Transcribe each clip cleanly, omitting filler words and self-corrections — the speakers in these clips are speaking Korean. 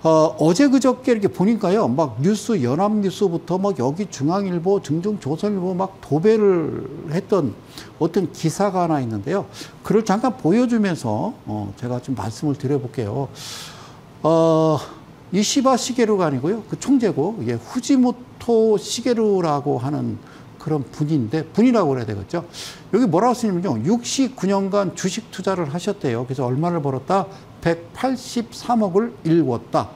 어제 그저께 이렇게 보니까요, 막 뉴스, 연합뉴스부터 막 여기 중앙일보, 조선일보 막 도배를 했던 어떤 기사가 하나 있는데요. 그걸 잠깐 보여주면서, 제가 좀 말씀을 드려볼게요. 이시바 시게루가 아니고요. 그 총재고, 예, 후지모토 시게루라고 하는 그런 분인데, 분이라고 그래야 되겠죠. 여기 뭐라고 쓰냐면요. 69년간 주식 투자를 하셨대요. 그래서 얼마를 벌었다? 183억을 일궜다.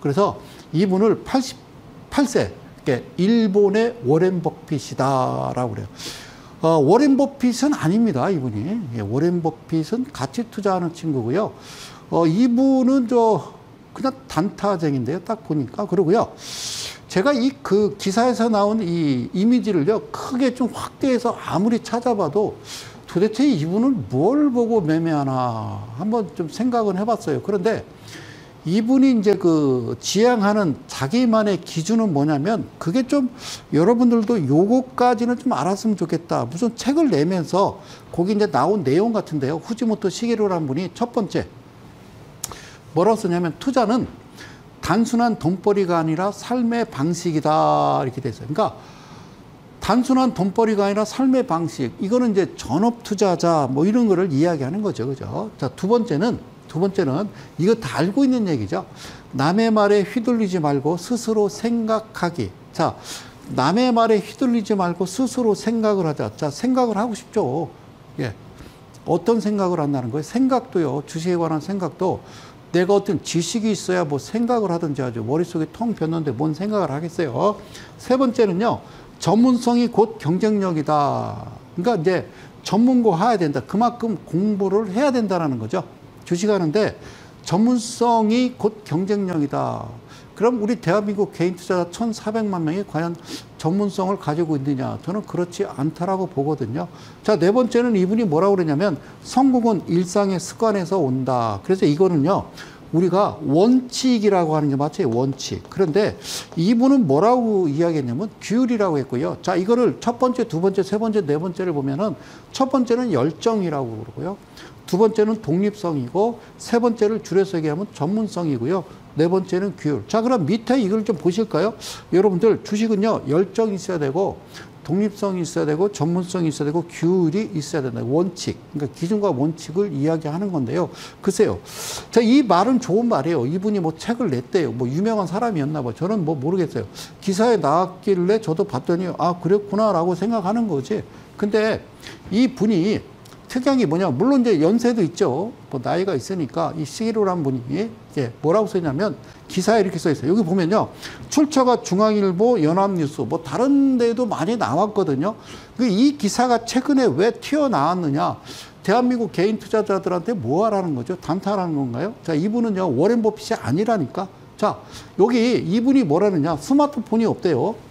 그래서 이분을 88세, 그러니까 일본의 워렌 버핏이다라고 그래요. 워렌 버핏은 아닙니다, 이분이. 예, 워렌 버핏은 같이 투자하는 친구고요. 이분은 그냥 단타쟁인데요, 딱 보니까. 그러고요. 제가 그 기사에서 나온 이 이미지를요, 크게 좀 확대해서 아무리 찾아봐도 도대체 이분은 뭘 보고 매매하나 한번 좀 생각은 해봤어요. 그런데 이분이 이제 그 지향하는 자기만의 기준은 뭐냐면, 그게 좀 여러분들도 요거까지는 좀 알았으면 좋겠다. 무슨 책을 내면서 거기 이제 나온 내용 같은데요. 후지모토 시게루라는 분이 첫 번째 뭐라고 쓰냐면, 투자는 단순한 돈벌이가 아니라 삶의 방식이다, 이렇게 돼 있어요. 그러니까 단순한 돈벌이가 아니라 삶의 방식. 이거는 이제 전업 투자자 뭐 이런 거를 이야기하는 거죠. 그죠? 자, 두 번째는 이거 다 알고 있는 얘기죠. 남의 말에 휘둘리지 말고 스스로 생각하기. 자, 남의 말에 휘둘리지 말고 스스로 생각을 하자. 자, 생각을 하고 싶죠. 예. 어떤 생각을 한다는 거예요? 생각도요. 주식에 관한 생각도 내가 어떤 지식이 있어야 뭐 생각을 하든지 하죠. 머릿속에 텅 비었는데 뭔 생각을 하겠어요. 세 번째는요. 전문성이 곧 경쟁력이다. 그러니까 이제 전문고 해야 된다. 그만큼 공부를 해야 된다는 거죠. 주식하는데 전문성이 곧 경쟁력이다. 그럼 우리 대한민국 개인 투자자 1,400만 명이 과연 전문성을 가지고 있느냐? 저는 그렇지 않다라고 보거든요. 자, 네 번째는 이분이 뭐라고 그러냐면, 성공은 일상의 습관에서 온다. 그래서 이거는요, 우리가 원칙이라고 하는 게 맞죠? 원칙. 그런데 이분은 뭐라고 이야기했냐면 규율이라고 했고요. 자, 이거를 첫 번째, 두 번째, 세 번째, 네 번째를 보면은, 첫 번째는 열정이라고 그러고요. 두 번째는 독립성이고, 세 번째를 줄여서 얘기하면 전문성이고요. 네 번째는 규율. 자, 그럼 밑에 이걸 좀 보실까요? 여러분들, 주식은요, 열정이 있어야 되고, 독립성이 있어야 되고, 전문성이 있어야 되고, 규율이 있어야 된다. 원칙. 그러니까 기준과 원칙을 이야기하는 건데요. 글쎄요. 자, 이 말은 좋은 말이에요. 이분이 뭐 책을 냈대요. 뭐 유명한 사람이었나 봐. 저는 뭐 모르겠어요. 기사에 나왔길래 저도 봤더니, 아, 그랬구나라고 생각하는 거지. 근데 이 분이 특이한 게 뭐냐. 물론 이제 연세도 있죠. 뭐 나이가 있으니까 이 시게루라는 분이 이게 뭐라고 써있냐면, 기사에 이렇게 써 있어요. 여기 보면요. 출처가 중앙일보, 연합뉴스, 뭐 다른 데도 많이 나왔거든요. 이 기사가 최근에 왜 튀어나왔느냐. 대한민국 개인 투자자들한테 뭐 하라는 거죠? 단타라는 건가요? 자, 이분은요, 워렌 버핏이 아니라니까. 자, 여기 이분이 뭐라느냐. 스마트폰이 없대요.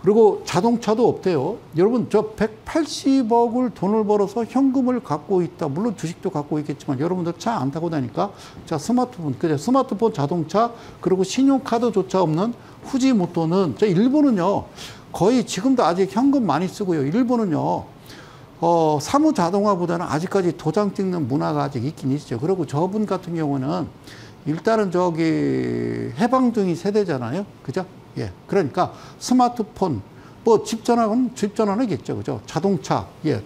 그리고 자동차도 없대요. 여러분, 저 180억을 돈을 벌어서 현금을 갖고 있다. 물론 주식도 갖고 있겠지만 여러분들 차 안 타고 다니까. 자, 스마트폰, 그죠? 스마트폰, 자동차, 그리고 신용카드조차 없는 후지모토는, 저 일본은요, 거의 지금도 아직 현금 많이 쓰고요. 일본은요, 사무자동화보다는 아직까지 도장 찍는 문화가 아직 있긴 있죠. 그리고 저분 같은 경우는 일단은 해방둥이 세대잖아요. 그죠? 예. 그러니까 스마트폰, 뭐 집전화는겠죠. 그죠? 자동차, 예.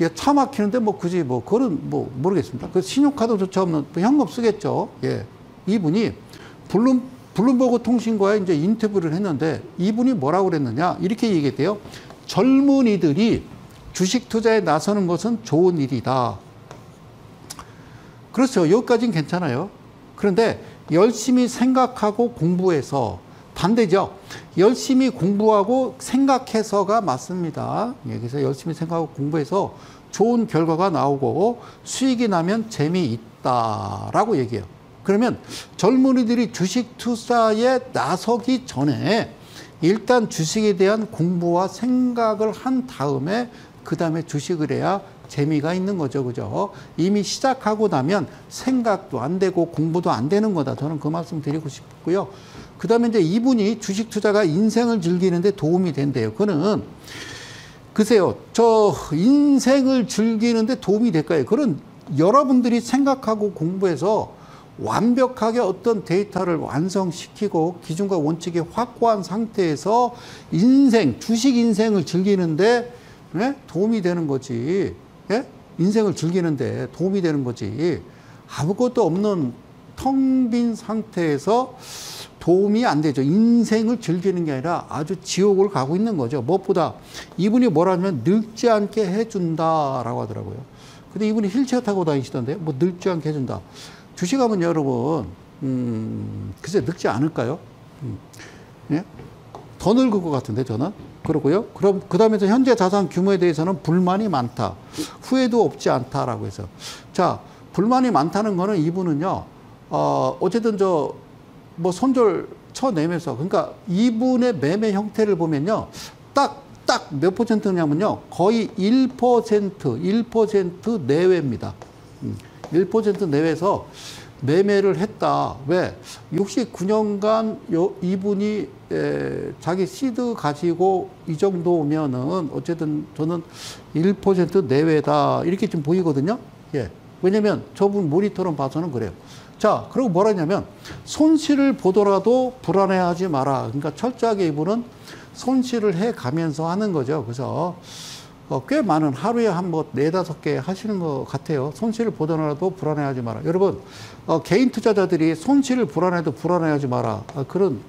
예, 차 막히는데 뭐 굳이 뭐, 그건 뭐 모르겠습니다. 그 신용카드조차 없는 현금 쓰겠죠. 예. 이분이 블룸버그 통신과의 이제 인터뷰를 했는데, 이분이 뭐라고 그랬느냐. 이렇게 얘기했대요. 젊은이들이 주식 투자에 나서는 것은 좋은 일이다. 그렇죠. 여기까지는 괜찮아요. 그런데 열심히 생각하고 공부해서, 반대죠. 열심히 공부하고 생각해서가 맞습니다. 예, 그래서 열심히 생각하고 공부해서 좋은 결과가 나오고 수익이 나면 재미있다라고 얘기해요. 그러면 젊은이들이 주식 투자에 나서기 전에 일단 주식에 대한 공부와 생각을 한 다음에 그 다음에 주식을 해야 재미가 있는 거죠. 그죠? 이미 시작하고 나면 생각도 안 되고 공부도 안 되는 거다. 저는 그 말씀 드리고 싶고요. 그 다음에 이제 이분이 주식 투자가 인생을 즐기는데 도움이 된대요. 그는, 글쎄요, 저 인생을 즐기는데 도움이 될까요? 그런 여러분들이 생각하고 공부해서 완벽하게 어떤 데이터를 완성시키고 기준과 원칙이 확고한 상태에서 주식 인생을 즐기는데 예? 도움이 되는 거지. 예? 인생을 즐기는데 도움이 되는 거지. 아무것도 없는 텅 빈 상태에서 도움이 안 되죠. 인생을 즐기는 게 아니라 아주 지옥을 가고 있는 거죠. 무엇보다 이분이 뭐라면 늙지 않게 해준다라고 하더라고요. 근데 이분이 휠체어 타고 다니시던데 뭐 늙지 않게 해준다. 주식하면 여러분 글쎄 늙지 않을까요? 예? 더 늙을 것 같은데 저는. 그러고요. 그럼 그 다음에서 현재 자산 규모에 대해서는 불만이 많다. 후회도 없지 않다라고 해서. 자, 불만이 많다는 거는 이분은요. 어쨌든 뭐 손절 쳐내면서 그러니까 이분의 매매 형태를 보면요. 딱 몇 퍼센트냐면요. 거의 1% 내외입니다. 1% 내외에서 매매를 했다. 왜? 69년간 이분이 자기 시드 가지고 이 정도면은 어쨌든 저는 1% 내외다. 이렇게 좀 보이거든요. 예. 왜냐면 저분 모니터로 봐서는 그래요. 자, 그리고 뭐라 했냐면 손실을 보더라도 불안해하지 마라. 그러니까 철저하게 이분은 손실을 해 가면서 하는 거죠. 그래서 꽤 많은 하루에 한 뭐 4-5개 하시는 것 같아요. 손실을 보더라도 불안해하지 마라. 여러분, 개인 투자자들이 손실을 불안해하지 마라. 그런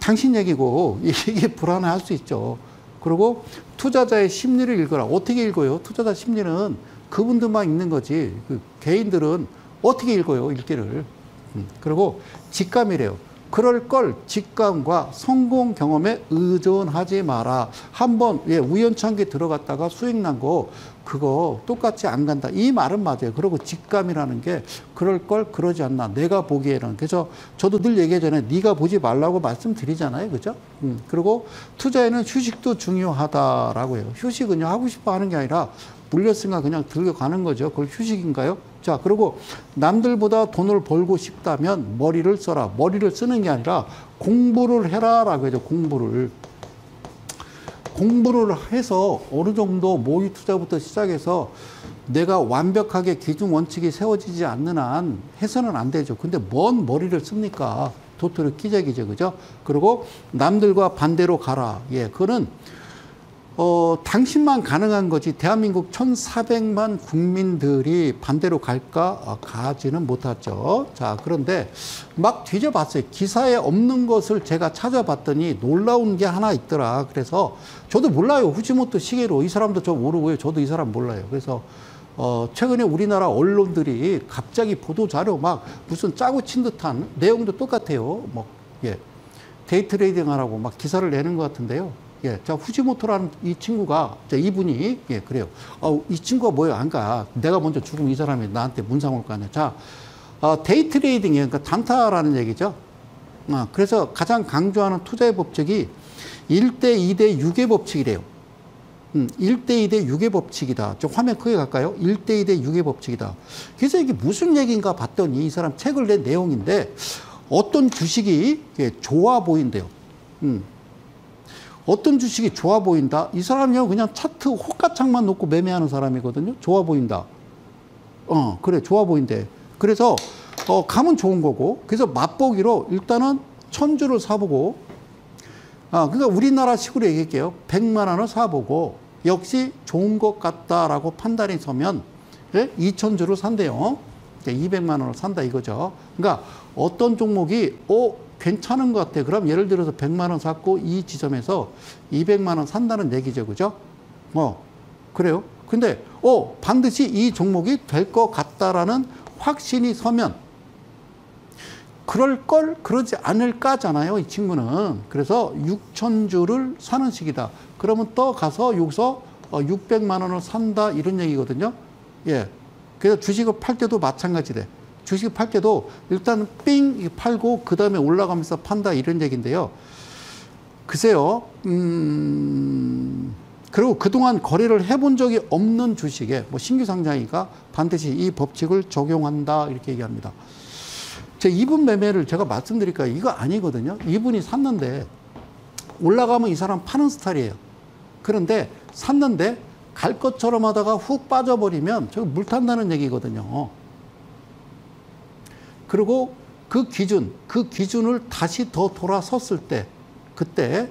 당신 얘기고 이게 불안해할 수 있죠. 그리고 투자자의 심리를 읽어라. 어떻게 읽어요? 투자자 심리는 그분들만 읽는 거지. 개인들은 어떻게 읽어요? 읽기를. 그리고 직감이래요. 그럴 걸 직감과 성공 경험에 의존하지 마라. 한번 우연찮게 들어갔다가 수익 난 거 그거 똑같이 안 간다. 이 말은 맞아요. 그리고 직감이라는 게 그럴 걸 그러지 않나. 내가 보기에는. 그래서 저도 늘 얘기하잖아요. 네가 보지 말라고 말씀드리잖아요. 그죠? 그리고 투자에는 휴식도 중요하다라고 해요. 휴식은요 하고 싶어 하는 게 아니라 물렸으니까 그냥 들어가는 거죠. 그걸 휴식인가요? 자, 그리고 남들보다 돈을 벌고 싶다면 머리를 써라. 머리를 쓰는 게 아니라 공부를 해라라고 해죠. 공부를 해서 어느 정도 모의 투자부터 시작해서 내가 완벽하게 기준 원칙이 세워지지 않는 한 해서는 안 되죠. 근데 뭔 머리를 씁니까? 도토리 기적이죠. 그죠? 그리고 남들과 반대로 가라. 예, 그거는 당신만 가능한 거지 대한민국 1,400만 국민들이 반대로 갈까? 가지는 못하죠. 자, 그런데 막 뒤져봤어요. 기사에 없는 것을 제가 찾아봤더니 놀라운 게 하나 있더라. 그래서 저도 몰라요. 후지모토 시게루. 이 사람도 저 모르고요. 저도 이 사람 몰라요. 그래서 최근에 우리나라 언론들이 갑자기 보도자료 막 무슨 짜고 친 듯한 내용도 똑같아요. 뭐, 예. 데이트레이딩 하라고 막 기사를 내는 것 같은데요. 예, 자, 후지모토라는 이 친구가, 자, 이분이, 예, 그래요. 이 친구가 뭐예요? 안 가. 내가 먼저 죽으면 이 사람이 나한테 문상 올 거 아니야. 자, 데이트레이딩이에요. 그러니까 단타라는 얘기죠. 그래서 가장 강조하는 투자의 법칙이 1대 2대 6의 법칙이래요. 1대 2대 6의 법칙이다. 좀 화면 크게 갈까요? 1대 2대 6의 법칙이다. 그래서 이게 무슨 얘기인가 봤더니 이 사람 책을 낸 내용인데 어떤 주식이 좋아 보인대요. 어떤 주식이 좋아 보인다? 이 사람이요, 그냥 차트 호가창만 놓고 매매하는 사람이거든요. 좋아 보인다. 그래, 좋아 보인대. 그래서, 가면 좋은 거고, 그래서 맛보기로 일단은 1,000주를 사보고, 그러니까 우리나라 식으로 얘기할게요. 100만 원을 사보고, 역시 좋은 것 같다라고 판단이 서면, 예? 2,000주를 산대요. 200만 원을 산다 이거죠. 그러니까 어떤 종목이, 괜찮은 것 같아. 그럼 예를 들어서 100만 원 샀고 이 지점에서 200만 원 산다는 얘기죠. 그죠? 그래요. 근데 반드시 이 종목이 될 것 같다라는 확신이 서면 그럴 걸 그러지 않을까잖아요. 이 친구는. 그래서 6,000주를 사는 식이다. 그러면 또 가서 여기서 600만 원을 산다 이런 얘기거든요. 예. 그래서 주식을 팔 때도 마찬가지래. 주식 팔 때도 일단 삥 팔고 그 다음에 올라가면서 판다 이런 얘기인데요. 글쎄요. 그리고 그동안 거래를 해본 적이 없는 주식에 뭐 신규 상장이니까 반드시 이 법칙을 적용한다 이렇게 얘기합니다. 이분 매매를 제가 말씀드릴까요? 이거 아니거든요. 이분이 샀는데 올라가면 이 사람 파는 스타일이에요. 그런데 샀는데 갈 것처럼 하다가 훅 빠져버리면 저거 물 탄다는 얘기거든요. 그리고 그 기준을 다시 더 돌아섰을 때, 그때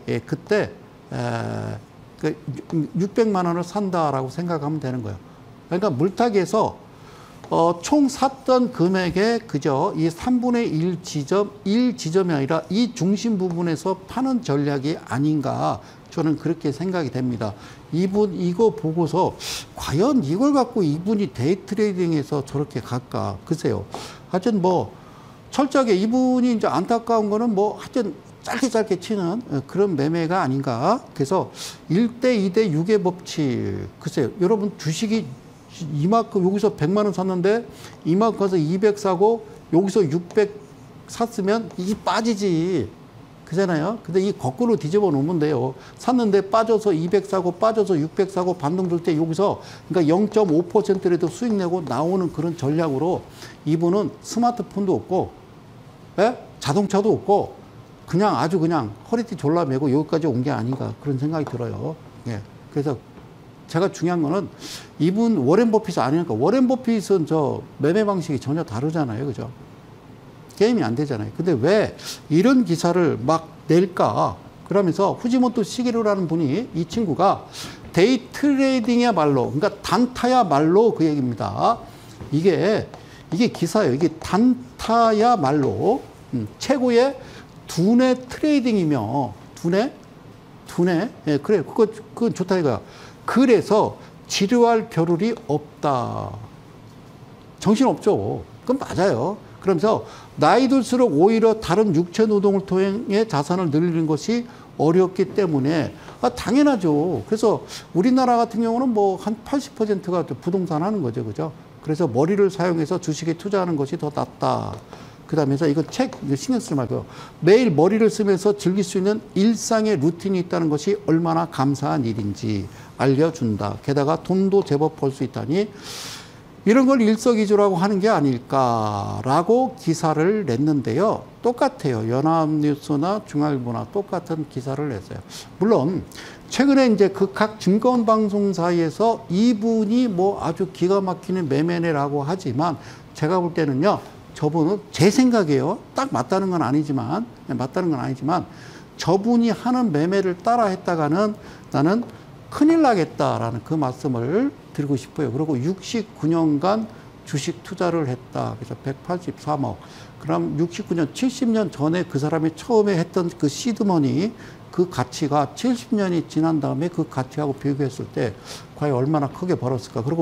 600만 원을 산다라고 생각하면 되는 거예요. 그러니까 물타기에서 총 샀던 금액의 그저 이 3분의 1지점이 아니라 이 중심 부분에서 파는 전략이 아닌가 저는 그렇게 생각이 됩니다. 이거 보고서 과연 이걸 갖고 이분이 데이 트레이딩에서 저렇게 갈까? 글쎄요. 하여튼 뭐 철저하게 이분이 이제 안타까운 거는 뭐 하여튼 짧게 치는 그런 매매가 아닌가. 그래서 1대 2대 6의 법칙. 글쎄요. 여러분 주식이 이만큼 여기서 100만 원 샀는데 이만큼 가서 200 사고 여기서 600 샀으면 이게 빠지지. 그잖아요. 근데 이 거꾸로 뒤집어 놓으면 돼요. 샀는데 빠져서 200 사고 빠져서 600 사고 반등 들 때 여기서 그러니까 0.5%라도 수익 내고 나오는 그런 전략으로 이분은 스마트폰도 없고 자동차도 없고 그냥 아주 그냥 허리띠 졸라매고 여기까지 온 게 아닌가 그런 생각이 들어요. 예. 그래서 제가 중요한 거는 이분 워렌 버핏이 아니니까 워렌 버핏은 저 매매 방식이 전혀 다르잖아요. 그죠? 게임이 안 되잖아요. 근데 왜 이런 기사를 막 낼까? 그러면서 후지모토 시게루라는 분이 이 친구가 데이 트레이딩이야말로 그러니까 단타야말로 그 얘기입니다. 이게 기사예요. 이게 단타야말로 최고의 두뇌 트레이딩이며 두뇌? 예, 그래. 그건 좋다 이거야. 그래서 지루할 겨를이 없다. 정신없죠. 그건 맞아요. 그러면서 나이 들수록 오히려 다른 육체 노동을 통해 자산을 늘리는 것이 어렵기 때문에 당연하죠. 그래서 우리나라 같은 경우는 뭐 한 80%가 부동산 하는 거죠. 그죠? 그래서 머리를 사용해서 주식에 투자하는 것이 더 낫다. 그 다음에서 이거 신경 쓰지 말고요. 매일 머리를 쓰면서 즐길 수 있는 일상의 루틴이 있다는 것이 얼마나 감사한 일인지 알려준다. 게다가 돈도 제법 벌 수 있다니 이런 걸 일석이조라고 하는 게 아닐까라고 기사를 냈는데요. 똑같아요. 연합뉴스나 중앙일보나 똑같은 기사를 냈어요. 물론 최근에 이제 그 각 증권 방송사에서 이분이 뭐 아주 기가 막히는 매매네라고 하지만 제가 볼 때는요. 저분은 제 생각이에요. 딱 맞다는 건 아니지만 저분이 하는 매매를 따라 했다가는 나는 큰일 나겠다라는 그 말씀을 드리고 싶어요. 그리고 69년간 주식 투자를 했다. 그래서 183억. 그럼 69년, 70년 전에 그 사람이 처음에 했던 그 시드머니 그 가치가 70년이 지난 다음에 그 가치하고 비교했을 때 과연 얼마나 크게 벌었을까. 그리고